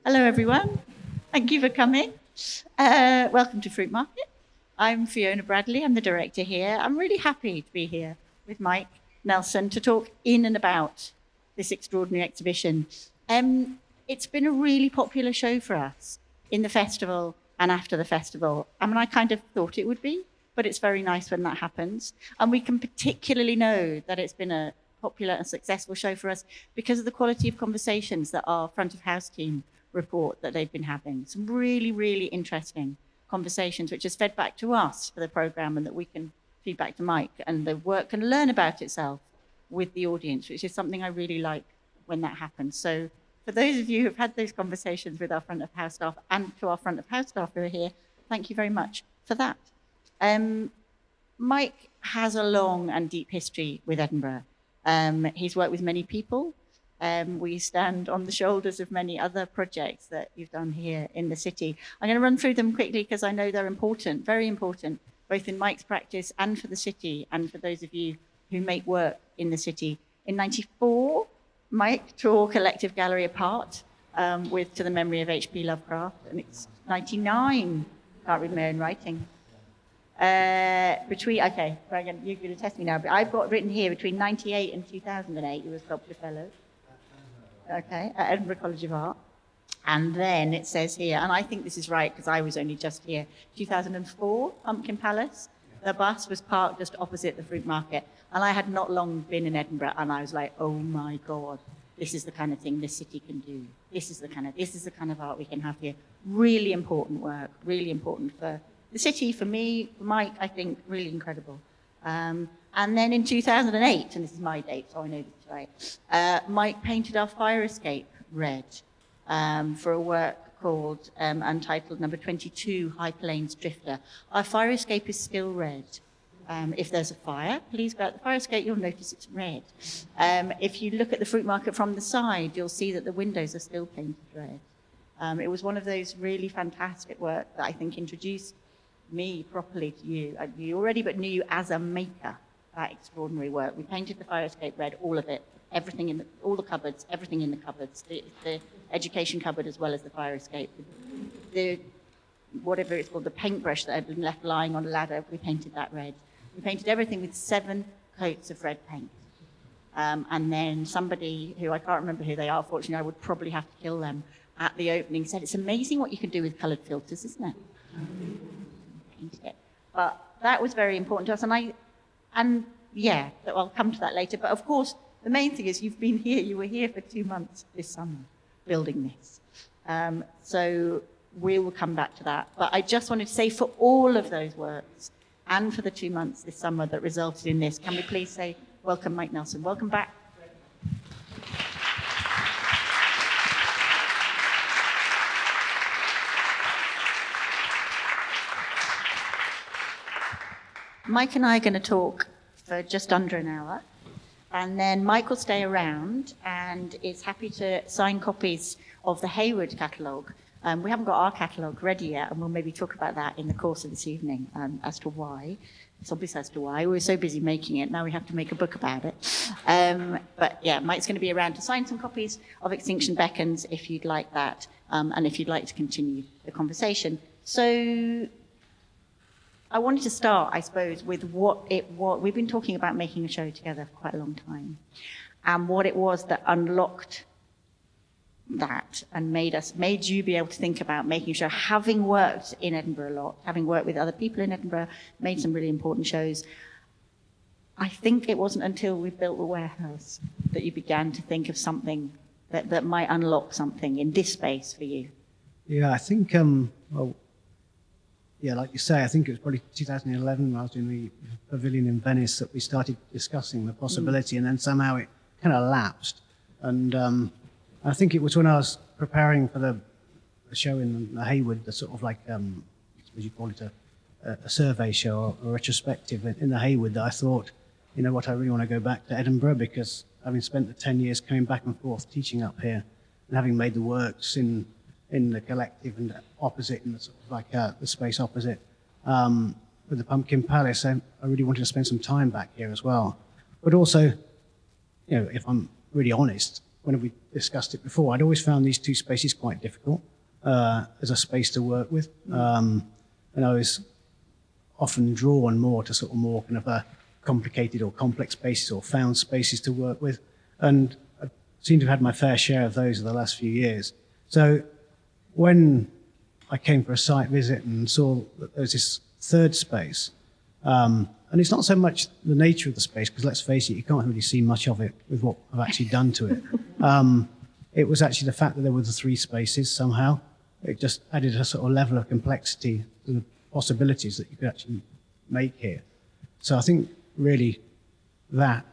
Hello, everyone. Thank you for coming. Welcome to Fruitmarket. I'm Fiona Bradley. I'm the director here. I'm really happy to be here with Mike Nelson to talk in and about this extraordinary exhibition. It's been a really popular show for us in the festival and after the festival. I mean, I kind of thought it would be, but it's very nice when that happens. And we can particularly know that it's been a popular and successful show for us because of the quality of conversations that our front of house team report that they've been having. Some really, really interesting conversations, which has fed back to us for the programme and that we can feed back to Mike, and the work can learn about itself with the audience, which is something I really like when that happens. So for those of you who've had those conversations with our front of house staff and to our front of house staff who are here, thank you very much for that. Mike has a long and deep history with Edinburgh. He's worked with many people. We stand on the shoulders of many other projects that you've done here in the city. I'm going to run through them quickly because I know they're important, very important, both in Mike's practice and for the city and for those of you who make work in the city. In '94, Mike tore Collective Gallery apart with To the Memory of H.P. Lovecraft, and it's '99, can't read my own writing. Okay, you're going to test me now, but I've got written here between '98 and 2008, you were a sculpture fellow. Okay, at Edinburgh College of Art. And then it says here, and I think this is right because I was only just here, 2004, Pumpkin Palace. The bus was parked just opposite the fruit market. And I had not long been in Edinburgh, and I was like, oh my God, this is the kind of thing this city can do. This is the kind of art we can have here. Really important work, really important for the city, for me, for Mike, I think, really incredible. And then in 2008, and this is my date, so I know this is right, Mike painted our fire escape red for a work called, untitled number 22, High Plains Drifter. Our fire escape is still red. If there's a fire, please go out the fire escape, you'll notice it's red. If you look at the fruit market from the side, you'll see that the windows are still painted red. It was one of those really fantastic work that I think introduced me properly to you. I knew you already, but knew you as a maker. That extraordinary work. We painted the fire escape red, all of it, everything in all the cupboards, everything in the cupboards, the education cupboard as well as the fire escape. The whatever it's called, the paintbrush that had been left lying on a ladder, we painted that red. We painted everything with 7 coats of red paint. And then somebody who I can't remember who they are, fortunately I would probably have to kill them, at the opening said, it's amazing what you can do with coloured filters, isn't it? It. But that was very important to us, and I'll come to that later. But of course, the main thing is you've been here. You were here for 2 months this summer building this. So we will come back to that. But I just wanted to say, for all of those works and for the 2 months this summer that resulted in this, can we please say welcome, Mike Nelson? Welcome back. Mike and I are going to talk for just under an hour, and then Mike will stay around and is happy to sign copies of the Hayward catalogue. We haven't got our catalogue ready yet, and we'll maybe talk about that in the course of this evening as to why. It's obvious as to why. We were so busy making it, now we have to make a book about it. But yeah, Mike's going to be around to sign some copies of Extinction Beckons if you'd like that, and if you'd like to continue the conversation. So I wanted to start, I suppose, with what we've been talking about making a show together for quite a long time, and what it was that unlocked that and made you be able to think about making a show. Having worked in Edinburgh a lot, having worked with other people in Edinburgh, made some really important shows, I think it wasn't until we built the warehouse that you began to think of something that might unlock something in this space for you. Yeah, I think, like you say, I think it was probably 2011 when I was doing the pavilion in Venice that we started discussing the possibility, and then somehow it kind of lapsed. And I think it was when I was preparing for the show in the Hayward, the sort of like, as you call it, a survey show or a retrospective in the Hayward, that I thought, you know what, I really want to go back to Edinburgh, because having spent the 10 years coming back and forth teaching up here and having made the works in the collective and opposite, in the sort of like the space opposite with the Pumpkin Palace, I really wanted to spend some time back here as well. But also, you know, if I'm really honest, when we discussed it before, I'd always found these two spaces quite difficult as a space to work with. And I was often drawn more to sort of more kind of complicated or complex spaces or found spaces to work with. And I seem to have had my fair share of those in the last few years. So when I came for a site visit and saw that there was this third space, and it's not so much the nature of the space, because let's face it, you can't really see much of it with what I've actually done to it. It was actually the fact that there were the three spaces somehow. It just added a sort of level of complexity to the possibilities that you could actually make here. So I think really that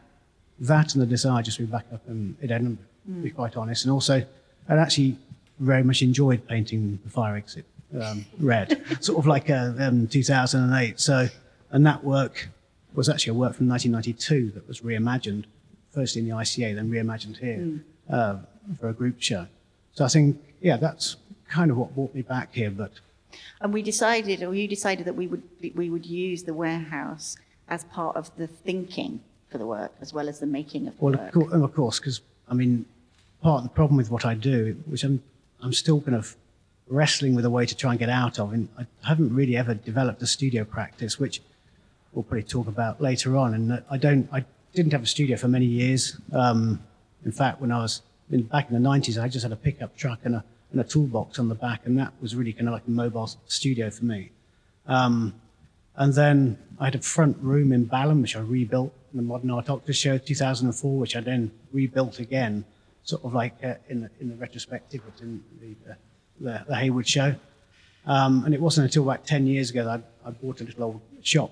and the desire just to be back up in Edinburgh, to be quite honest. And also, I'd actually very much enjoyed painting the fire exit red, sort of like 2008. So, and that work was actually a work from 1992 that was reimagined, first in the ICA, then reimagined here for a group show. So I think, yeah, that's kind of what brought me back here. But and we decided, or you decided, that we would use the warehouse as part of the thinking for the work as well as the making of the work. Of course, because I mean, part of the problem with what I do, which I'm still kind of wrestling with a way to try and get out of, and I haven't really ever developed a studio practice, which we'll probably talk about later on. And I didn't have a studio for many years. In fact, when I was back in the 90s, I just had a pickup truck and a toolbox on the back, and that was really kind of like a mobile studio for me. And then I had a front room in Balham, which I rebuilt in the Modern Art Octa show 2004, which I then rebuilt again, sort of like in the retrospective in the Hayward show. And it wasn't until about 10 years ago that I bought a little old shop,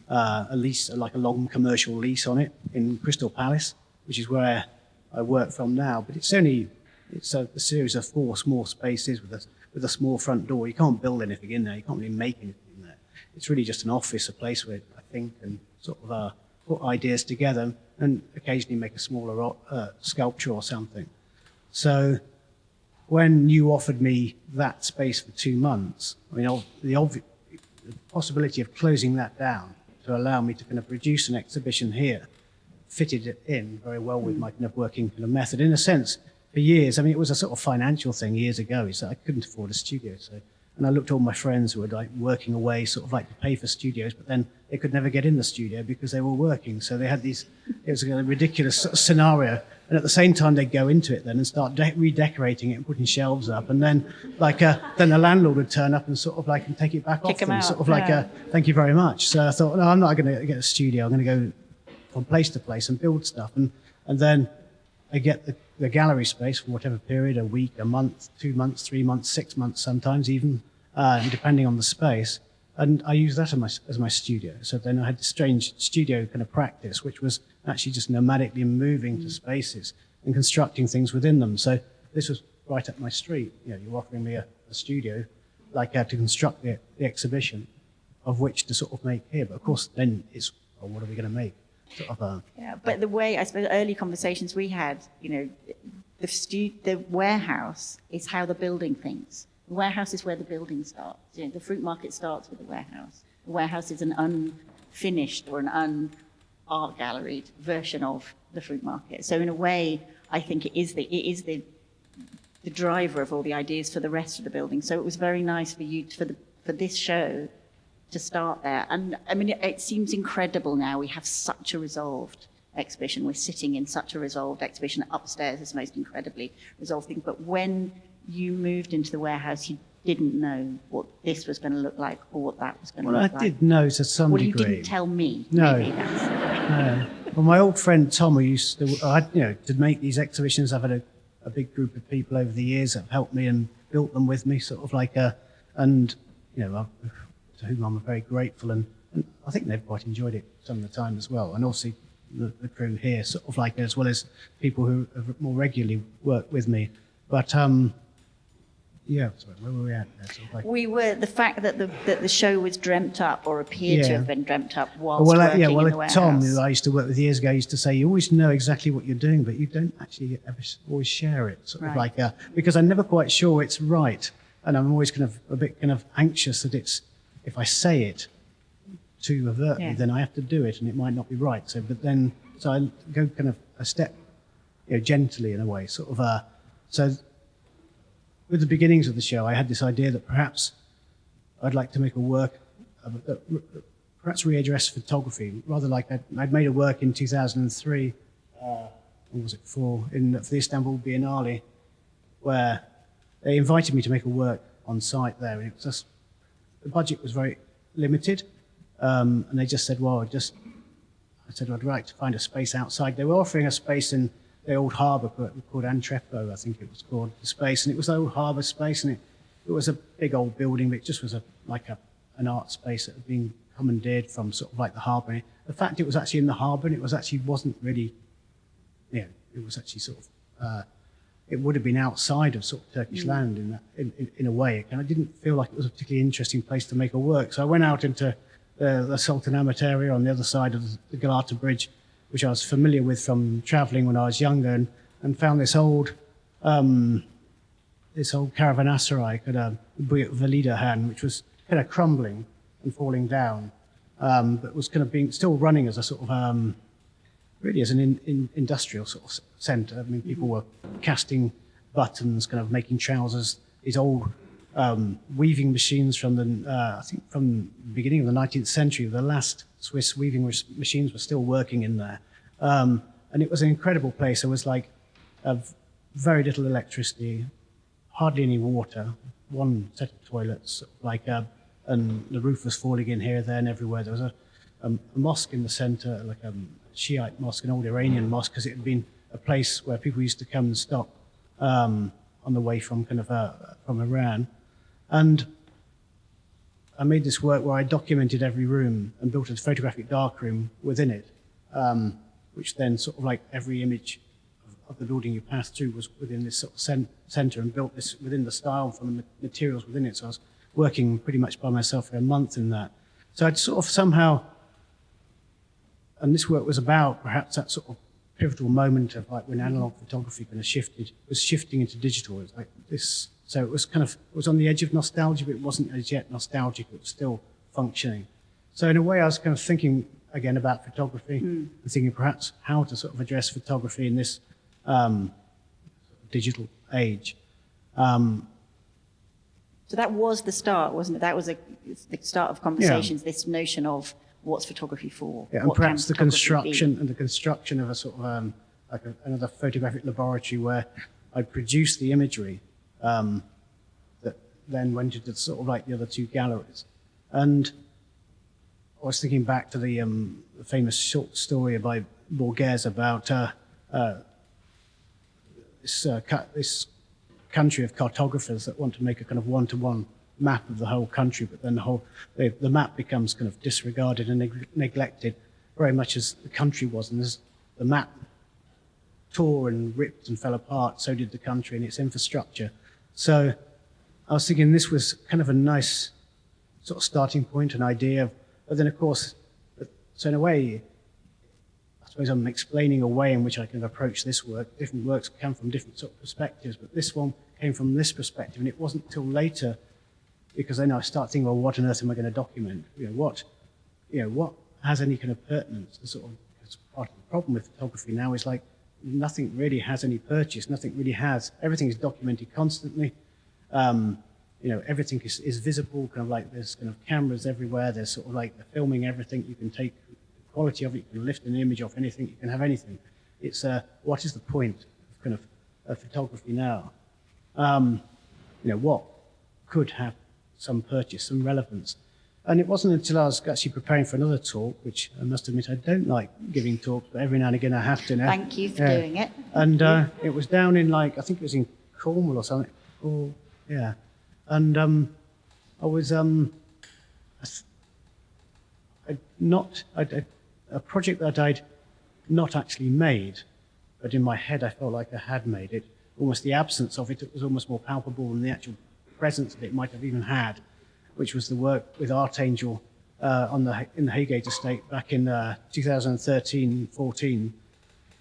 a lease, like a long commercial lease on it in Crystal Palace, which is where I work from now. But it's a series of 4 small spaces with a small front door. You can't build anything in there. You can't really make anything in there. It's really just an office, a place where I think and sort of put ideas together and occasionally make a smaller sculpture or something. So when you offered me that space for 2 months, I mean, the possibility of closing that down to allow me to kind of produce an exhibition here fitted it in very well with my kind of working kind of method. In a sense, for years, I mean, it was a sort of financial thing years ago, so I couldn't afford a studio. And I looked at all my friends who were like working away, sort of like to pay for studios, but then they could never get in the studio because they were working. So they had it was a ridiculous sort of scenario. And at the same time, they'd go into it then and start redecorating it and putting shelves up. And then then the landlord would turn up and sort of like and take it back off them, sort of like thank you very much. So I thought, no, I'm not going to get a studio. I'm going to go from place to place and build stuff. And then I get the gallery space for whatever period, a week, a month, 2 months, 3 months, 6 months sometimes even, depending on the space. And I use that as my studio. So then I had this strange studio kind of practice, which was actually just nomadically moving to spaces and constructing things within them. So this was right up my street. You know, you're offering me a studio, like to construct the exhibition, of which to sort of make here. But of course, then it's, well, what are we going to make? Sort of, yeah, but the way, I suppose, early conversations we had, you know, the warehouse is how the building thinks. The warehouse is where the building starts. You know, the fruit market starts with the warehouse. The warehouse is an unfinished or an un-art galleried version of the fruit market. So in a way, I think it is the driver of all the ideas for the rest of the building. So it was very nice for you for this show to start there. And I mean, it seems incredible now. We have such a resolved exhibition. We're sitting in such a resolved exhibition. Upstairs is the most incredibly resolved thing. But when you moved into the warehouse, you didn't know what this was going to look like or what that was going to look like. Well, I did know to some degree. Well, you didn't tell me. No. Maybe No. Well, my old friend Tom, who used to, to make these exhibitions, I've had a big group of people over the years that have helped me and built them with me, sort of like and to whom I'm very grateful, and I think they've quite enjoyed it some of the time as well. And also the crew here, sort of like, as well as people who have more regularly worked with me. But yeah, sorry, where were we at there? Sort of like, we were, the fact that the show was dreamt up or appeared to have been dreamt up whilst working in the warehouse. Tom, who I used to work with years ago, used to say, you always know exactly what you're doing, but you don't actually ever always share it. Sort of like, because I'm never quite sure it's right. And I'm always kind of a bit kind of anxious that if I say it too overtly, then I have to do it and it might not be right. So I go kind of a step gently in a way, sort of. So with the beginnings of the show, I had this idea that perhaps I'd like to make a work that perhaps readdress photography, rather like I'd made a work in 2003, or was it for the Istanbul Biennale, where they invited me to make a work on site there, and it was just, the budget was very limited, and they just said, well, I said, I'd like to find a space outside. They were offering a space in the old harbour called Antrepo, I think it was called, the space, and it was the old harbour space, and it was a big old building, but it just was like an art space that had been commandeered from sort of like the harbour. The fact it was actually in the harbour, and wasn't really, it was actually sort of, it would have been outside of sort of Turkish land in a way, and I didn't feel like it was a particularly interesting place to make a work. So I went out into the Sultanahmet area on the other side of the Galata Bridge, which I was familiar with from travelling when I was younger, and found this old caravanserai called Buyuk Validahan, which was kind of crumbling and falling down, but was kind of still running as a sort of really as an industrial sort of centre. I mean, people were casting buttons, kind of making trousers. These old weaving machines from I think from the beginning of the 19th century, the last Swiss weaving machines were still working in there. And it was an incredible place. There was like very little electricity, hardly any water, one set of toilets, and the roof was falling in here, there, and everywhere. There was a mosque in the centre, like a Shiite mosque, an old Iranian mosque, because it had been a place where people used to come and stop on the way from from Iran. And I made this work where I documented every room and built a photographic darkroom within it, which then sort of like every image of the building you passed through was within this sort of centre, and built this within the style from the materials within it. So I was working pretty much by myself for a month in that. So I'd sort of somehow, and this work was about perhaps that sort of pivotal moment of like when analog photography kind of was shifting into digital. It was like this. So it was on the edge of nostalgia, but it wasn't as yet nostalgic. It was still functioning. So in a way, I was kind of thinking again about photography and thinking perhaps how to sort of address photography in this digital age. So that was the start, wasn't it? That was the start of conversations, this notion of what's photography for? Yeah, and perhaps the construction of a sort of another photographic laboratory where I'd produce the imagery that then went into sort of like the other two galleries. And I was thinking back to the famous short story by Borges about this country of cartographers that want to make a kind of one-to-one map of the whole country, but then the map becomes kind of disregarded and neglected, very much as the country was. And as the map tore and ripped and fell apart, so did the country and its infrastructure. So I was thinking this was kind of a nice sort of starting point, an idea. But then, of course, so in a way, I suppose I'm explaining a way in which I can approach this work. Different works come from different sort of perspectives, but this one came from this perspective, and it wasn't till later, because then I start thinking, well, what on earth am I going to document? What has any kind of pertinence? The sort of part of the problem with photography now is like nothing really has any purchase. Nothing really has. Everything is documented constantly. Everything is visible. Kind of like there's kind of cameras everywhere. There's sort of like they're filming everything. You can take the quality of it. You can lift an image off anything. You can have anything. It's what is the point of kind of photography now? What could have some purchase, some relevance. And it wasn't until I was actually preparing for another talk, which I must admit I don't like giving talks, but every now and again I have to now. Thank you for doing it. And it was down in I think it was in Cornwall or something. And I was a project that I'd not actually made, but in my head I felt like I had made it. Almost the absence of it was almost more palpable than the actual presence that it might have even had, which was the work with Archangel in the Haygate estate back in 2013-14.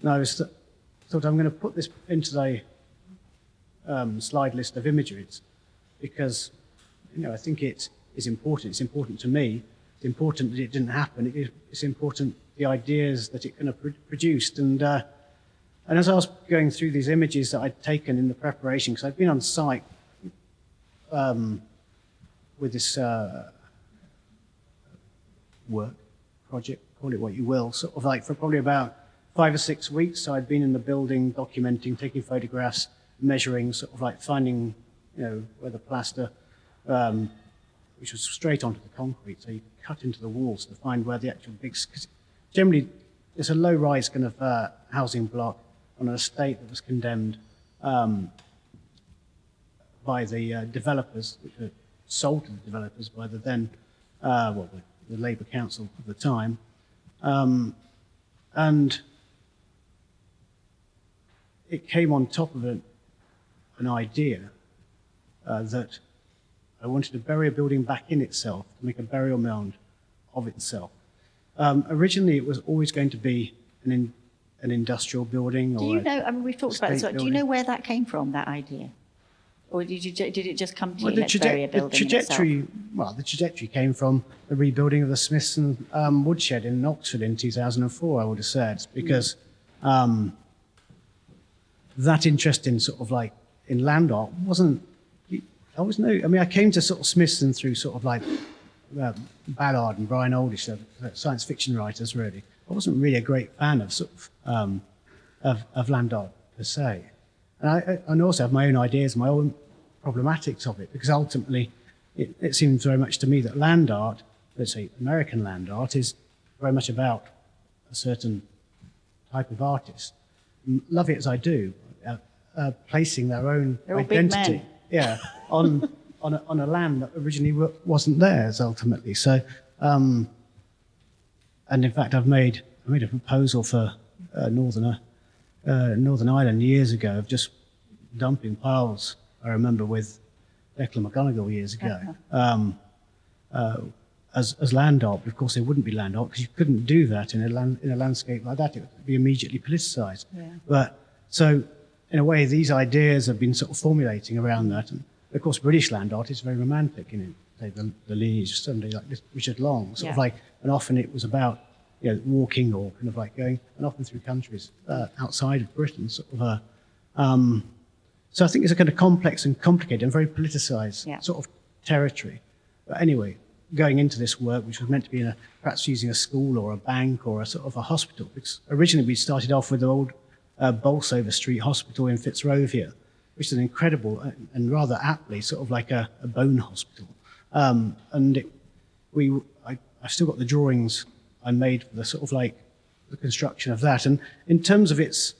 And I thought I'm going to put this into the slide list of imageries because I think it is important. It's important to me. It's important that it didn't happen. It's important the ideas that it kind of produced. And And as I was going through these images that I'd taken in the preparation, because I'd been on site with this work project, call it what you will, sort of like for probably about 5 or 6 weeks. So I'd been in the building, documenting, taking photographs, measuring, sort of like finding, where the plaster, which was straight onto the concrete, so you cut into the walls to find where the actual big, because generally it's a low-rise kind of housing block on an estate that was condemned by the developers, which were sold to the developers by the then, the Labour Council of the time. And it came on top of an idea that I wanted to bury a building back in itself, to make a burial mound of itself. Originally, it was always going to be an industrial building. Do you know, I mean, we've talked about this, do you know where that came from, that idea? Or did it just come to you, let's bury a building in itself? The trajectory came from the rebuilding of the Smithson woodshed in Oxford in 2004, I would have said, because that interest in sort of like in land art wasn't, I came to sort of Smithson through sort of like Ballard and Brian Oldish, science fiction writers, really. I wasn't really a great fan of sort of land art per se. And I also have my own ideas, my own problematics of it, because ultimately it seems very much to me that land art, let's say American land art, is very much about a certain type of artist. Love it as I do, placing their own identity on a land that originally wasn't theirs ultimately. So, and in fact, I made a proposal for Northern Ireland years ago of just dumping piles. I remember with Declan McGonigal years ago as land art. But of course, it wouldn't be land art because you couldn't do that in a landscape like that. It would be immediately politicized. Yeah. But so, in a way, these ideas have been sort of formulating around that. And of course, British land art is very romantic. Say the lineage of somebody like this, Richard Long, sort of like, and often it was about walking or kind of like going, and often through countries outside of Britain, sort of. So I think it's a kind of complex and complicated and very politicized sort of territory. But anyway, going into this work, which was meant to be perhaps using a school or a bank or a sort of a hospital, because originally we started off with the old Bolsover Street Hospital in Fitzrovia, which is an incredible and rather aptly sort of like a bone hospital. And I've still got the drawings I made for the sort of like the construction of that. And in terms of its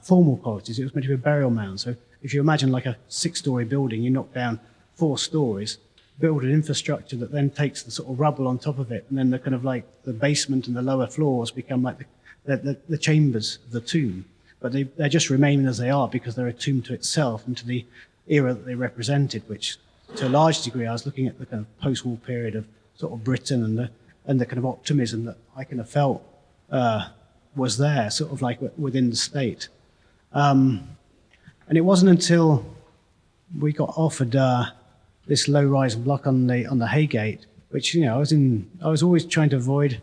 formal qualities, it was meant to be a burial mound. So if you imagine like a 6-story building, you knock down 4 stories, build an infrastructure that then takes the sort of rubble on top of it, and then the kind of like the basement and the lower floors become like the chambers of the tomb. But they're just remaining as they are because they're a tomb to itself and to the era that they represented, which to a large degree I was looking at the kind of post-war period of sort of Britain and the kind of optimism that I kind of felt was there, sort of like within the state. And it wasn't until we got offered this low-rise block on the Haygate, which I was always trying to avoid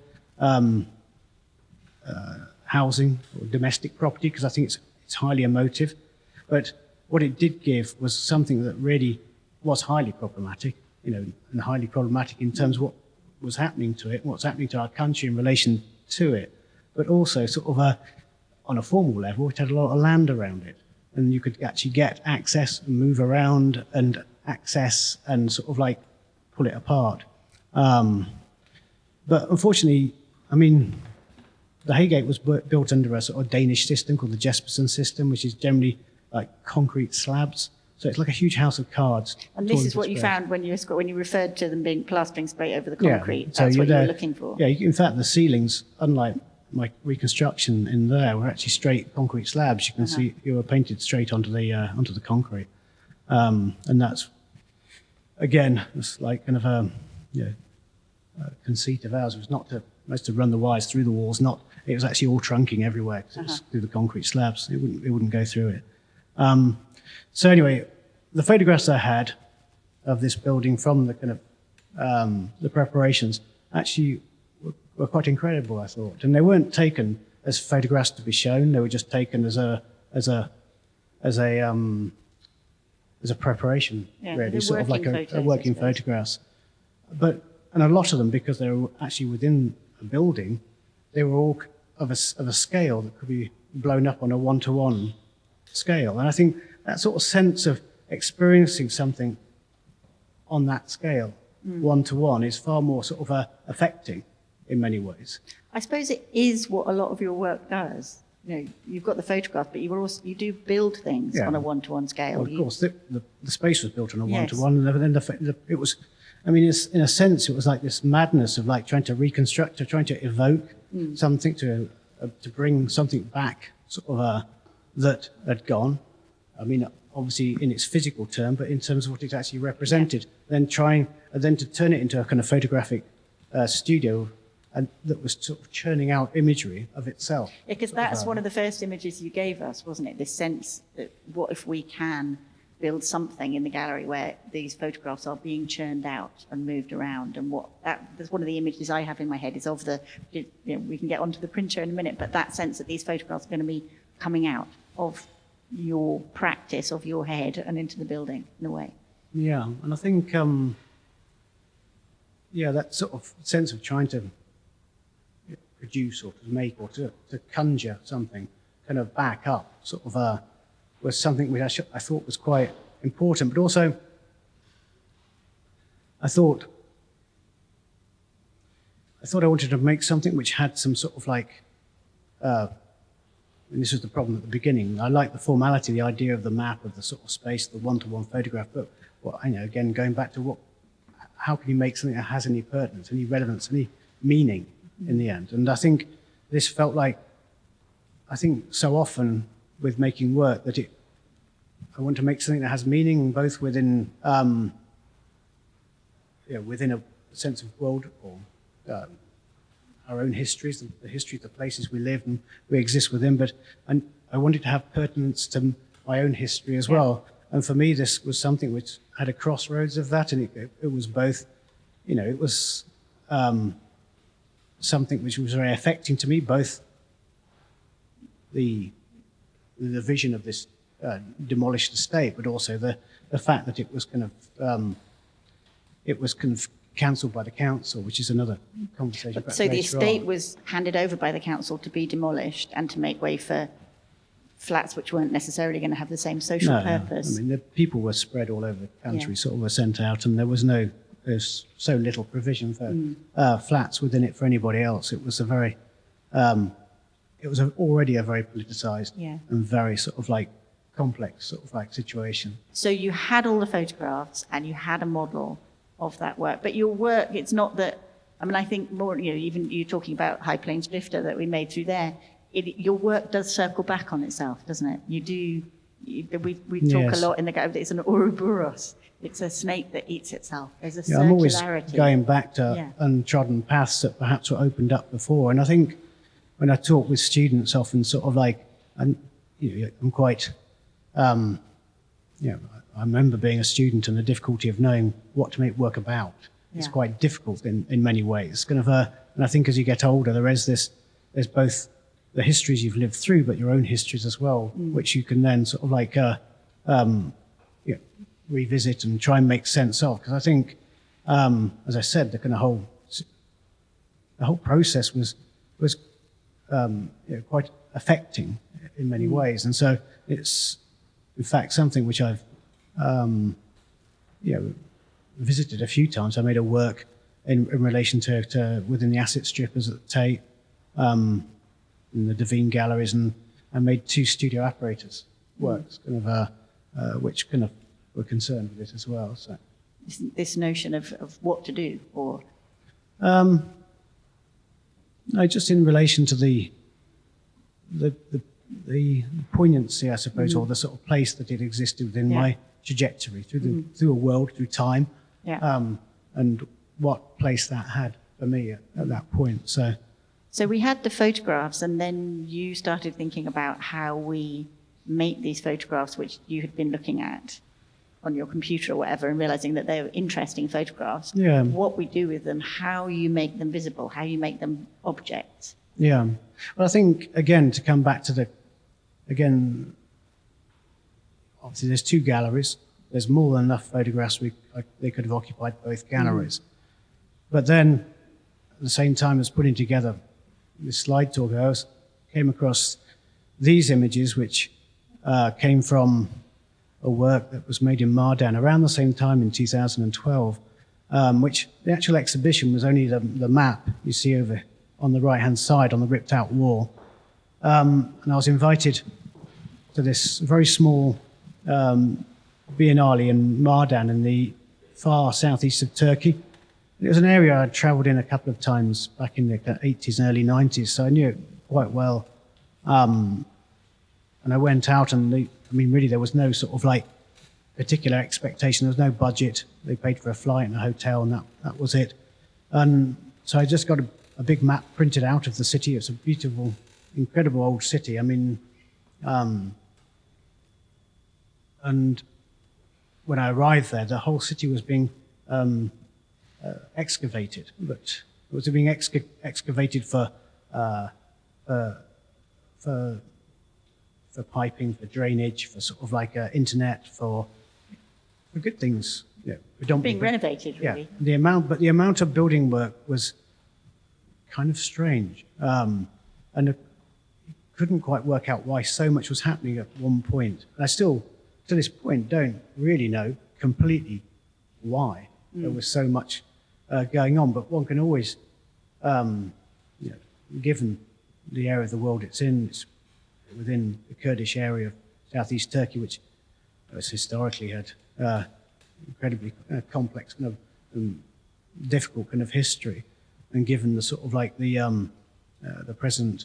housing or domestic property because I think it's highly emotive. But what it did give was something that really was highly problematic, and highly problematic in terms of what was happening to it, what's happening to our country in relation to it, but also sort of on a formal level, it had a lot of land around it. And you could actually get access and move around and access and sort of like pull it apart. But unfortunately, the Haygate was built under a sort of Danish system called the Jespersen system, which is generally like concrete slabs. So it's like a huge house of cards. And this is what you found when you referred to them being plastering straight over the concrete. Yeah, so that's what you were looking for. Yeah, in fact, the ceilings, unlike my reconstruction in there, were actually straight concrete slabs. You can see you were painted straight onto the concrete, and that's again, it's like kind of a conceit of ours. It was not to run the wires through the walls. It was actually all trunking everywhere because it was through the concrete slabs. It wouldn't go through it. So anyway, the photographs I had of this building from the kind of the preparations actually were quite incredible, I thought. And they weren't taken as photographs to be shown. They were just taken as a preparation, really, sort of like a working photographs. And a lot of them, because they were actually within a building, they were all of a scale that could be blown up on a one-to-one scale. And I think that sort of sense of experiencing something on that scale, one-to-one, is far more sort of affecting in many ways. I suppose it is what a lot of your work does. You know, you've got the photograph, but you do build things on a one-to-one scale. Well, of course, the space was built on a one-to-one, and then it was, I mean, in a sense, it was like this madness of like trying to reconstruct, or trying to evoke something, to bring something back, sort of that had gone. I mean, obviously in its physical term, but in terms of what it actually represented. Then to turn it into a kind of photographic studio, and that was sort of churning out imagery of itself. Yeah, because that's one of the first images you gave us, wasn't it? This sense that what if we can build something in the gallery where these photographs are being churned out and moved around, and that's one of the images I have in my head is of we can get onto the printer in a minute, but that sense that these photographs are going to be coming out of your practice, of your head, and into the building in a way. Yeah, and I think that sort of sense of trying to produce or to make or to conjure something kind of back up sort of was something which I thought was quite important. But also I thought I wanted to make something which had some sort of like and this was the problem at the beginning. I liked the formality, the idea of the map, of the sort of space, the one-to-one photograph, but again, going back to how can you make something that has any pertinence, any relevance, any meaning in the end? And I think this felt like, so often with making work that I want to make something that has meaning both within within a sense of world or our own histories, the history of the places we live and we exist within, and I wanted to have pertinence to my own history as well. And for me, this was something which had a crossroads of that, and it was both, it was something which was very affecting to me, both the vision of this demolished estate, but also the fact that it was kind of cancelled by the council, which is another conversation. So the estate was handed over by the council to be demolished and to make way for flats which weren't necessarily going to have the same social purpose. I mean, the people were spread all over the country, sort of were sent out, and there's so little provision for flats within it for anybody else. It was already a very politicized and very sort of like complex sort of like situation. So you had all the photographs and you had a model of that work, but your work, it's not that, I think more, even you talking about High Plains Lifter that we made through there, your work does circle back on itself, doesn't it? We talk a lot in the gallery, it's an Ouroboros. It's a snake that eats itself. There's a circularity. I'm always going back to untrodden paths that perhaps were opened up before. And I think when I talk with students, often sort of like, I'm quite, I remember being a student and the difficulty of knowing what to make work about. It's quite difficult in many ways. And I think as you get older, there's both the histories you've lived through, but your own histories as well, which you can then sort of like revisit and try and make sense of. Because I think, as I said, the kind of whole process was quite affecting in many ways. And so it's, in fact, something which I've visited a few times. I made a work in relation to within the asset strippers at the Tate, in the Devine galleries, and I made 2 studio apparatus works, which kind of were concerned with it as well. So this notion of what to do, or no, just in relation to the poignancy, I suppose, or the sort of place that it existed within my trajectory through a world, through time, and what place that had for me at that point. So we had the photographs, and then you started thinking about how we make these photographs, which you had been looking at on your computer or whatever, and realizing that they were interesting photographs. What we do with them, how you make them visible, how you make them objects. Yeah, Well, I think, again, to come back to again, obviously there's two galleries. There's more than enough photographs. They could have occupied both galleries. But then, at the same time as putting together this slide talk, I came across these images, which came from a work that was made in Mardin around the same time in 2012, which the actual exhibition was only the map you see over on the right-hand side on the ripped-out wall. And I was invited to this very small Biennale in Mardin in the far southeast of Turkey. It was an area I'd travelled in a couple of times back in the 80s and early 90s, so I knew it quite well. And I went out and really there was no sort of like particular expectation. There was no budget. They paid for a flight and a hotel and that was it. And so I just got a big map printed out of the city. It's a beautiful, incredible old city. I mean, and when I arrived there, the whole city was being excavated, but it was being excavated for piping, for drainage, for sort of like internet, for good things. Yeah, being renovated, really. Yeah, the amount of building work was kind of strange, and I couldn't quite work out why so much was happening at one point. And I still, to this point, don't really know completely why there was so much going on. But one can always, given the area of the world it's in, it's within the Kurdish area of southeast Turkey, which has historically had incredibly complex kind of difficult kind of history, and given the sort of like the president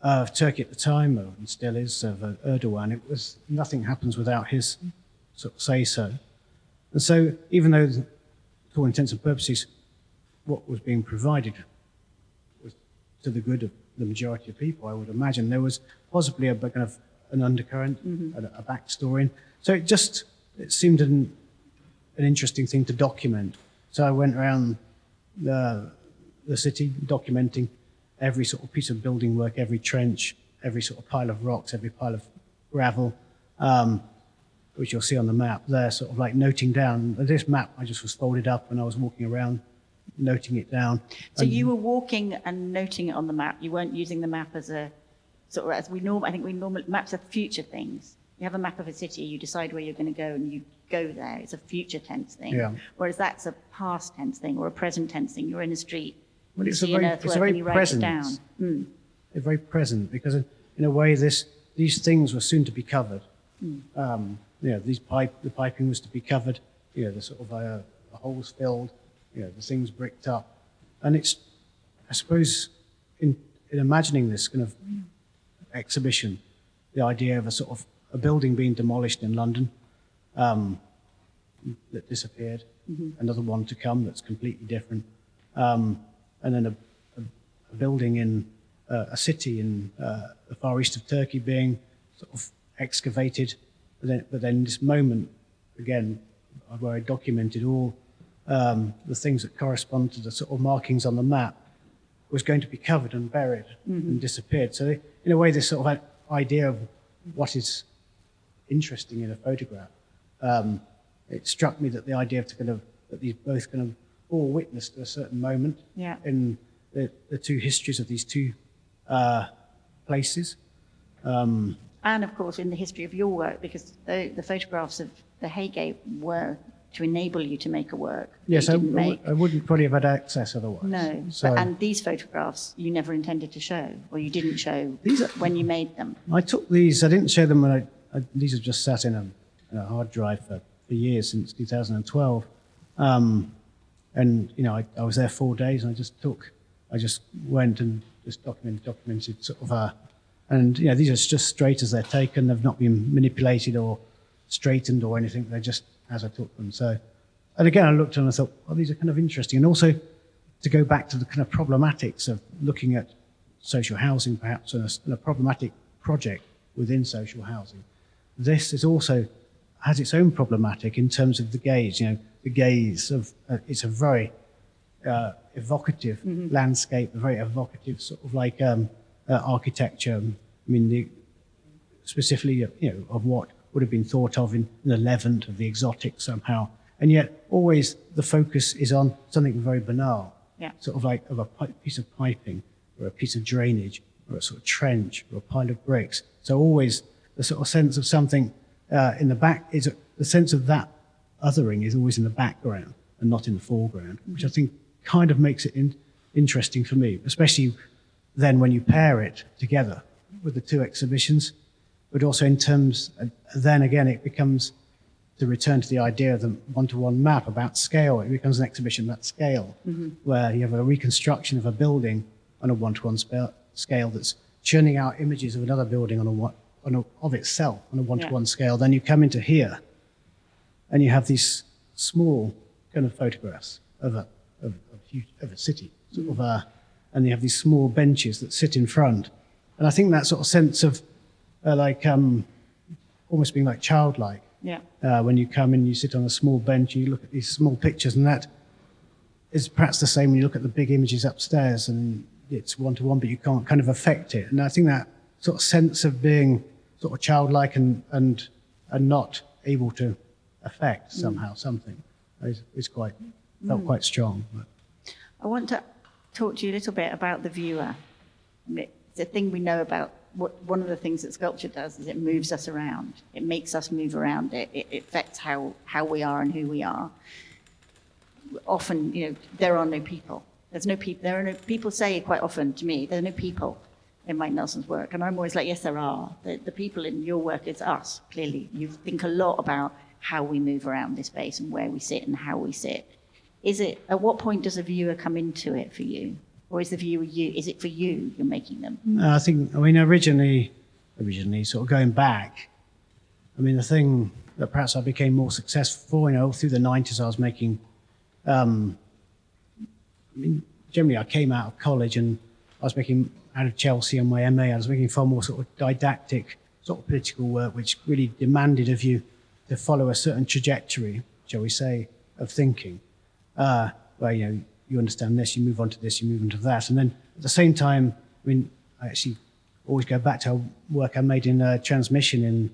of Turkey at the time, and still is, of Erdogan, it was nothing happens without his sort of say so. And so, even though, to all intents and purposes, what was being provided was to the good of the majority of people, I would imagine, there was possibly a kind of an undercurrent, a backstory. So it seemed an interesting thing to document. So I went around the city documenting every sort of piece of building work, every trench, every sort of pile of rocks, every pile of gravel, which you'll see on the map there, sort of like noting down. This map I just was folded up and I was walking around, noting it down. So you were walking and noting it on the map. You weren't using the map as a sort of, I think we normally, maps are future things. You have a map of a city, you decide where you're going to go and you go there. It's a future tense thing. Yeah. Whereas that's a past tense thing or a present tense thing. You're in a street, well, you see an earthwork and you write it down. It's very present because in a way these things were soon to be covered. The piping was to be covered, the sort of the holes filled, the things bricked up. And it's, I suppose, in imagining this kind of exhibition, the idea of a sort of a building being demolished in London that disappeared, another one to come that's completely different, and then a building in a city in the far east of Turkey being sort of excavated, but then this moment, again, where I documented all the things that correspond to the sort of markings on the map, was going to be covered and buried and disappeared. So in a way, this sort of idea of what is interesting in a photograph, it struck me that the idea of that these both kind of all witnessed a certain moment in the two histories of these two places. And of course, in the history of your work, because the photographs of the Haygate were to enable you to make a work. Yes, I wouldn't probably have had access otherwise. No, and these photographs you never intended to show, or you didn't show when you made them. I took these, I didn't show them when these have just sat in a hard drive for years, since 2012. And, I was there 4 days and I just went and just documented sort of, and, these are just straight as they're taken. They've not been manipulated or straightened or anything. They're just as I took them. So, and again, I looked and I thought, well, these are kind of interesting. And also to go back to the kind of problematics of looking at social housing, perhaps, and a problematic project within social housing. This is also has its own problematic in terms of the gaze. The gaze of it's a very evocative landscape, a very evocative sort of like architecture. I mean, specifically, of what would have been thought of in the Levant, of the exotic somehow. And yet always the focus is on something very banal, sort of like of a piece of piping or a piece of drainage or a sort of trench or a pile of bricks. So always the sort of sense of something in the back is the sense of that othering is always in the background and not in the foreground, which I think kind of makes it interesting for me, especially then when you pair it together with the two exhibitions, but also in terms, then again, it becomes, to return to the idea of the one-to-one map about scale, it becomes an exhibition about scale, where you have a reconstruction of a building on a one-to-one scale that's churning out images of another building of itself on a one-to-one scale. Then you come into here, and you have these small kind of photographs of a city, sort of, and you have these small benches that sit in front. And I think that sort of sense of almost being like childlike. When you come in, you sit on a small bench, and you look at these small pictures, and that is perhaps the same when you look at the big images upstairs, and it's one-to-one, but you can't kind of affect it. And I think that sort of sense of being sort of childlike and not able to affect somehow something is felt quite strong. But. I want to talk to you a little bit about the viewer. It's a thing we know about. One of the things that sculpture does is it moves us around. It makes us move around. It affects how we are and who we are. Often, there are no people. There's no people. There are no people. Say quite often to me, there are no people in Mike Nelson's work, and I'm always like, yes, there are. The people in your work is us. Clearly, you think a lot about how we move around this space and where we sit and how we sit. At what point does a viewer come into it for you? Or is the viewer you? Is it for you you're making them? I mean, originally, sort of going back, I mean, the thing that perhaps I became more successful for, through the 90s, I was making, generally I came out of college and I was making, out of Chelsea on my MA, I was making far more sort of didactic, sort of political work, which really demanded of you to follow a certain trajectory, shall we say, of thinking, where, you understand this, you move on to this, you move on to that. And then at the same time, I actually always go back to work I made in transmission in